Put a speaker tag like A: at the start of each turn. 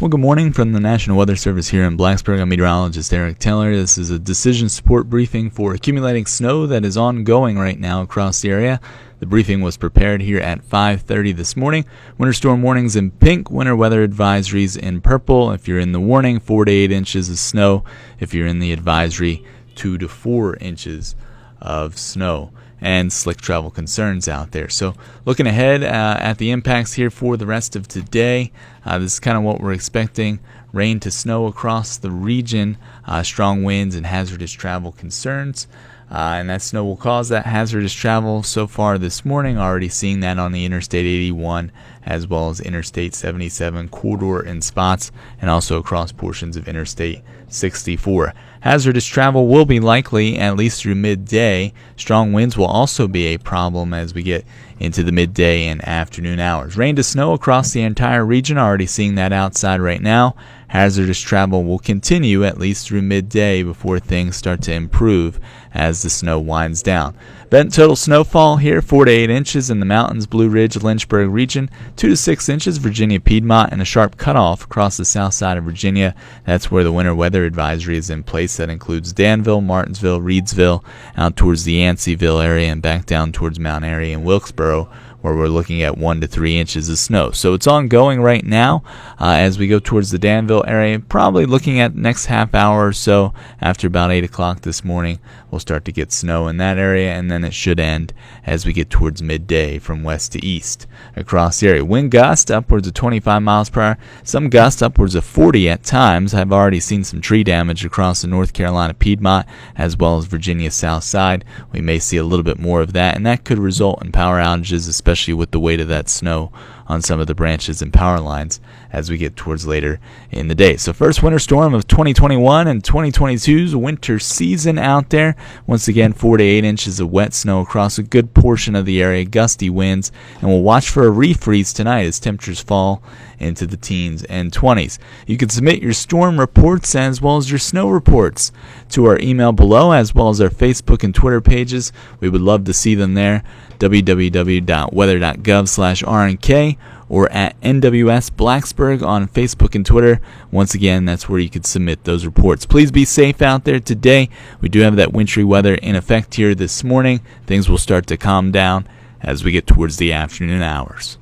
A: Well, good morning from the National Weather Service here in Blacksburg. I'm meteorologist Eric Taylor. This is a decision support briefing for accumulating snow that is ongoing right now across the area. The briefing was prepared here at 5:30 this morning. Winter storm warnings in pink, winter weather advisories in purple. If you're in the warning, 4 to 8 inches of snow. If you're in the advisory, 2 to 4 inches of snow and slick travel concerns out there. So looking ahead at the impacts here for the rest of today, this is kind of what we're expecting. Rain to snow across the region, strong winds and hazardous travel concerns. And that snow will cause that hazardous travel so far this morning. Already seeing that on the Interstate 81 as well as Interstate 77 corridor in spots, and also across portions of Interstate 64. Hazardous travel will be likely at least through midday. Strong winds will also be a problem as we get into the midday and afternoon hours. Rain to snow across the entire region. Already seeing that outside right now. Hazardous travel will continue at least through midday before things start to improve as the snow winds down. Event total snowfall here, 4 to 8 inches in the mountains, Blue Ridge, Lynchburg region, 2 to 6 inches, Virginia, Piedmont, and a sharp cutoff across the south side of Virginia. That's where the winter weather advisory is in place. That includes Danville, Martinsville, Reedsville, out towards the Yanceyville area and back down towards Mount Airy and Wilkesboro, where we're looking at 1 to 3 inches of snow. So it's ongoing right now as we go towards the Danville area. Probably looking at the next half hour or so after about 8 o'clock this morning, we'll start to get snow in that area, and then it should end as we get towards midday from west to east across the area. Wind gusts upwards of 25 miles per hour. Some gusts upwards of 40 at times. I've already seen some tree damage across the North Carolina Piedmont as well as Virginia south side. We may see a little bit more of that, and that could result in power outages, especially with the weight of that snow on some of the branches and power lines as we get towards later in the day. So first winter storm of 2021 and 2022's winter season out there. Once again, 4 to 8 inches of wet snow across a good portion of the area, gusty winds, and we'll watch for a refreeze tonight as temperatures fall into the teens and 20s. You can submit your storm reports as well as your snow reports to our email below as well as our Facebook and Twitter pages. We would love to see them there. www.weather.gov/RNK or at NWS Blacksburg on Facebook and Twitter. Once again, that's where you could submit those reports. Please be safe out there today. We do have that wintry weather in effect here this morning. Things will start to calm down as we get towards the afternoon hours.